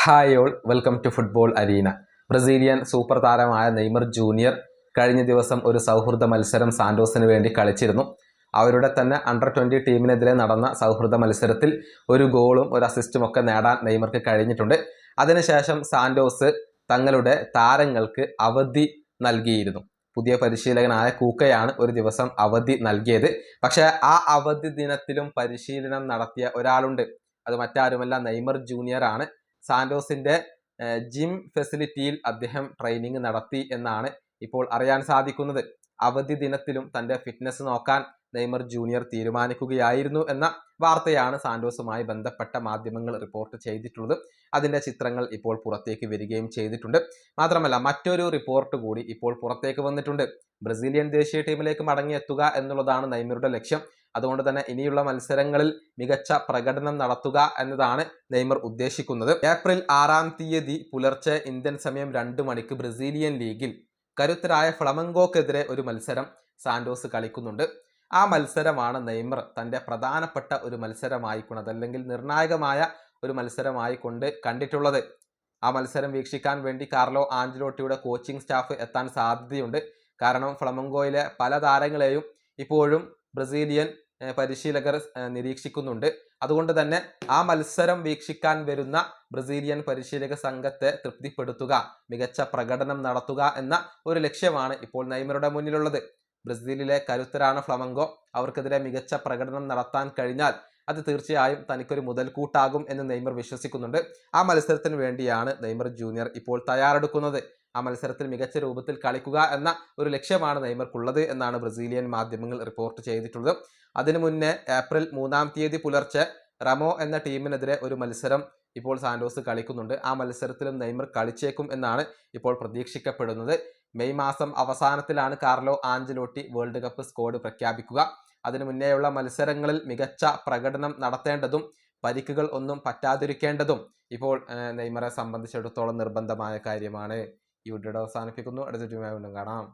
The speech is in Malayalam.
Hi all, welcome to football arena. Brazilian super താരമായ നെയ്മർ ജൂനിയർ കഴിഞ്ഞ ദിവസം ഒരു സൗഹൃദ മത്സരം സാന്റോസിന് വേണ്ടി കളിച്ചിരുന്നു. അവരുടെ തന്നെ അണ്ടർ-20 ടീമിനെതിരെ നടന്ന സൗഹൃദ മത്സരത്തിൽ ഒരു ഗോളും ഒരു അസിസ്റ്റും ഒക്കെ നേടാൻ നെയ്മർക്ക് കഴിഞ്ഞിട്ടുണ്ട്. അതിനുശേഷം സാന്റോസ് തങ്ങളുടെ താരങ്ങൾക്ക് അവധി നൽകിയിരുന്നു. പുതിയ പരിശീലകനായ കൂക്കയാണ് ഒരു ദിവസം അവധി നൽകിയത്. പക്ഷേ ആ അവധി ദിനത്തിലും പരിശീലനം നടത്തിയ ഒരാളുണ്ട്. അത് മറ്റാരുമല്ല, നെയ്മർ ജൂനിയർ ആണ്. സാന്റോസിന്റെ ജിം ഫെസിലിറ്റിയിൽ അദ്ദേഹം ട്രെയിനിങ് നടത്തി എന്നാണ് ഇപ്പോൾ അറിയാൻ സാധിക്കുന്നത്. അവധി ദിനത്തിലും തന്റെ ഫിറ്റ്നസ് നോക്കാൻ നെയ്മർ ജൂനിയർ തീരുമാനിക്കുകയായിരുന്നു എന്ന വാർത്തയാണ് സാന്റോസുമായി ബന്ധപ്പെട്ട മാധ്യമങ്ങൾ റിപ്പോർട്ട് ചെയ്തിട്ടുള്ളത്. അതിന്റെ ചിത്രങ്ങൾ ഇപ്പോൾ പുറത്തേക്ക് വരികയും ചെയ്തിട്ടുണ്ട്. മാത്രമല്ല, മറ്റൊരു റിപ്പോർട്ട് കൂടി ഇപ്പോൾ പുറത്തേക്ക് വന്നിട്ടുണ്ട്. ബ്രസീലിയൻ ദേശീയ ടീമിലേക്ക് മടങ്ങിയെത്തുക എന്നുള്ളതാണ് നെയ്മറുടെ ലക്ഷ്യം. അതുകൊണ്ട് തന്നെ ഇനിയുള്ള മത്സരങ്ങളിൽ മികച്ച പ്രകടനം നടത്തുക എന്നതാണ് നെയ്മർ ഉദ്ദേശിക്കുന്നത്. ഏപ്രിൽ 6-ാം തീയതി പുലർച്ചെ ഇന്ത്യൻ സമയം 2 മണിക്ക് ബ്രസീലിയൻ ലീഗിൽ കരുത്തരായ ഫ്ലമംഗോക്കെതിരെ ഒരു മത്സരം സാന്റോസ് കളിക്കുന്നുണ്ട്. ആ മത്സരമാണ് നെയ്മർ തൻ്റെ പ്രധാനപ്പെട്ട ഒരു മത്സരമായിക്കൊണ്ട്, അല്ലെങ്കിൽ നിർണായകമായ ഒരു മത്സരമായി കൊണ്ട് കണ്ടിട്ടുള്ളത്. ആ മത്സരം വീക്ഷിക്കാൻ വേണ്ടി കാർലോ ആഞ്ചലോട്ടിയുടെ കോച്ചിങ് സ്റ്റാഫ് എത്താൻ സാധ്യതയുണ്ട്. കാരണം ഫ്ലമംഗോയിലെ പല താരങ്ങളെയും ഇപ്പോഴും ബ്രസീലിയൻ പരിശീലകർ നിരീക്ഷിക്കുന്നുണ്ട്. അതുകൊണ്ട് തന്നെ ആ മത്സരം വീക്ഷിക്കാൻ വരുന്ന ബ്രസീലിയൻ പരിശീലക സംഘത്തെ തൃപ്തിപ്പെടുത്തുക, മികച്ച പ്രകടനം നടത്തുക എന്ന ഒരു ലക്ഷ്യമാണ് ഇപ്പോൾ നെയ്മറുടെ മുന്നിലുള്ളത്. ബ്രസീലിലെ കരുത്തരാണ് ഫ്ലമംഗോ. അവർക്കെതിരെ മികച്ച പ്രകടനം നടത്താൻ കഴിഞ്ഞാൽ അത് തീർച്ചയായും തനിക്കൊരു മുതൽക്കൂട്ടാകും എന്ന് നെയ്മർ വിശ്വസിക്കുന്നുണ്ട്. ആ മത്സരത്തിന് വേണ്ടിയാണ് നെയ്മർ ജൂനിയർ ഇപ്പോൾ തയ്യാറെടുക്കുന്നത്. ആ മത്സരത്തിൽ മികച്ച രൂപത്തിൽ കളിക്കുക എന്ന ഒരു ലക്ഷ്യമാണ് നെയ്മർക്കുള്ളത് എന്നാണ് ബ്രസീലിയൻ മാധ്യമങ്ങൾ റിപ്പോർട്ട് ചെയ്തിട്ടുള്ളത്. അതിനു മുന്നേ ഏപ്രിൽ 3-ാം തീയതി പുലർച്ചെ റമോ എന്ന ടീമിനെതിരെ ഒരു മത്സരം ഇപ്പോൾ സാന്റോസ് കളിക്കുന്നുണ്ട്. ആ മത്സരത്തിലും നെയ്മർ കളിച്ചേക്കും എന്നാണ് ഇപ്പോൾ പ്രതീക്ഷിക്കപ്പെടുന്നത്. മെയ് മാസം അവസാനത്തിലാണ് Carlo Ancelotti world cup squad പ്രഖ്യാപിക്കുക. അതിനു മുന്നേയുള്ള മത്സരങ്ങളിൽ മികച്ച പ്രകടനം നടത്തേണ്ടതും പരിക്കുകൾ ഒന്നും പറ്റാതിരിക്കേണ്ടതും ഇപ്പോൾ നെയ്മറെ സംബന്ധിച്ചിടത്തോളം നിർബന്ധമായ കാര്യമാണ്. ഈ വീഡിയോ അവസാനിപ്പിക്കുന്നു. അടുത്ത വീഡിയോയുമായി വീണ്ടും കാണാം.